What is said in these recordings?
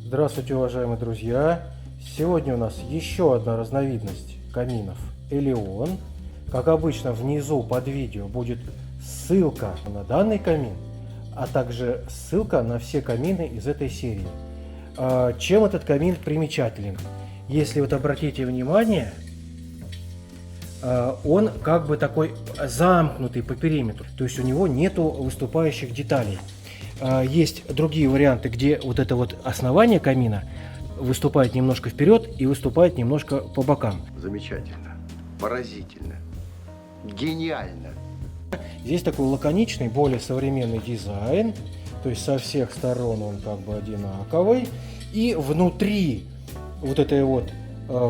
Здравствуйте, уважаемые друзья! Сегодня у нас еще одна разновидность каминов Элеон. Как обычно, внизу под видео будет ссылка на данный камин, а также ссылка на все камины из этой серии. Чем этот камин примечателен? Если вот обратите внимание, он как бы такой замкнутый по периметру, то есть у него нету выступающих деталей. Есть другие варианты, где вот это вот основание камина выступает немножко вперед и выступает немножко по бокам. Замечательно, поразительно, гениально. Здесь такой лаконичный, более современный дизайн, то есть со всех сторон он как бы одинаковый. И внутри вот этой вот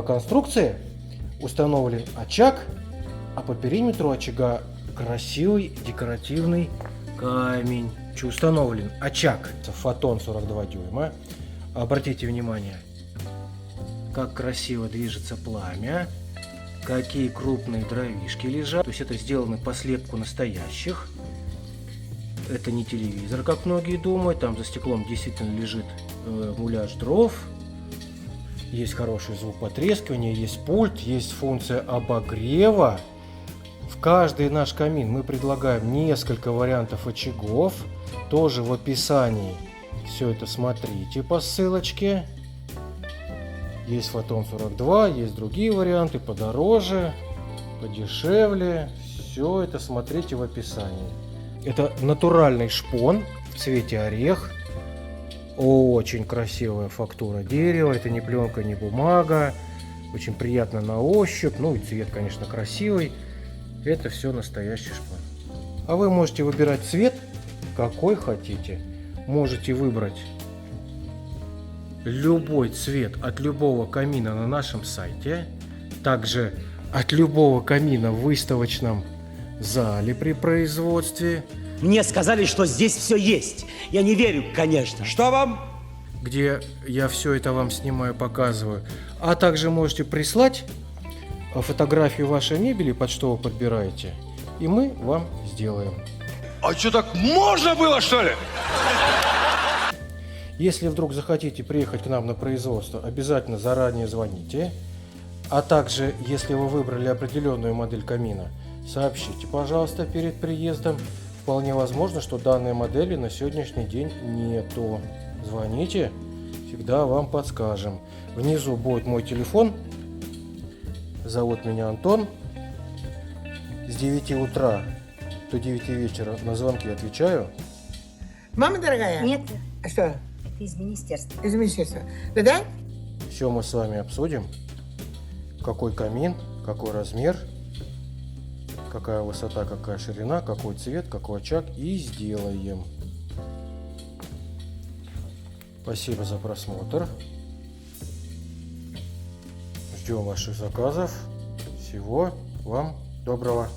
конструкции установлен очаг, а по периметру очага красивый декоративный камень. Установлен очаг, фотон 42 дюйма. Обратите внимание, как красиво движется пламя, какие крупные дровишки лежат. То есть это сделано по слепку настоящих. Это не телевизор, как многие думают. Там за стеклом действительно лежит муляж дров. Есть хороший звук потрескивания, есть пульт, есть функция обогрева. В каждый наш камин мы предлагаем несколько вариантов очагов. Тоже в описании все это смотрите по ссылочке. Есть фотон 42, есть другие варианты подороже, подешевле. Все это смотрите в описании. Это натуральный шпон в цвете орех. Очень красивая фактура дерева. Это не пленка, не бумага. Очень приятно на ощупь. Ну и цвет, конечно, красивый. Это все настоящий шпон. А вы можете выбирать цвет, какой хотите. Можете выбрать любой цвет от любого камина на нашем сайте. Также от любого камина в выставочном зале при производстве. Мне сказали, что здесь все есть. Я не верю, конечно. Что вам? Где я все это вам снимаю, показываю. А также можете прислать фотографию вашей мебели, под что вы подбираете, и мы вам сделаем. А что, так можно было, что ли? Если вдруг захотите приехать к нам на производство, обязательно заранее звоните. А также, если вы выбрали определенную модель камина, сообщите, пожалуйста, перед приездом. Вполне возможно, что данной модели на сегодняшний день нету. Звоните, всегда вам подскажем. Внизу будет мой телефон. Зовут меня Антон. С 9 утра до 9 вечера на звонки отвечаю. Мама дорогая? Нет, А что? ты из министерства. Из министерства. Да-да? Все мы с вами обсудим. Какой камин, какой размер, какая высота, какая ширина, какой цвет, какой очаг. И сделаем. Спасибо за просмотр. Ждем ваших заказов. Всего вам доброго.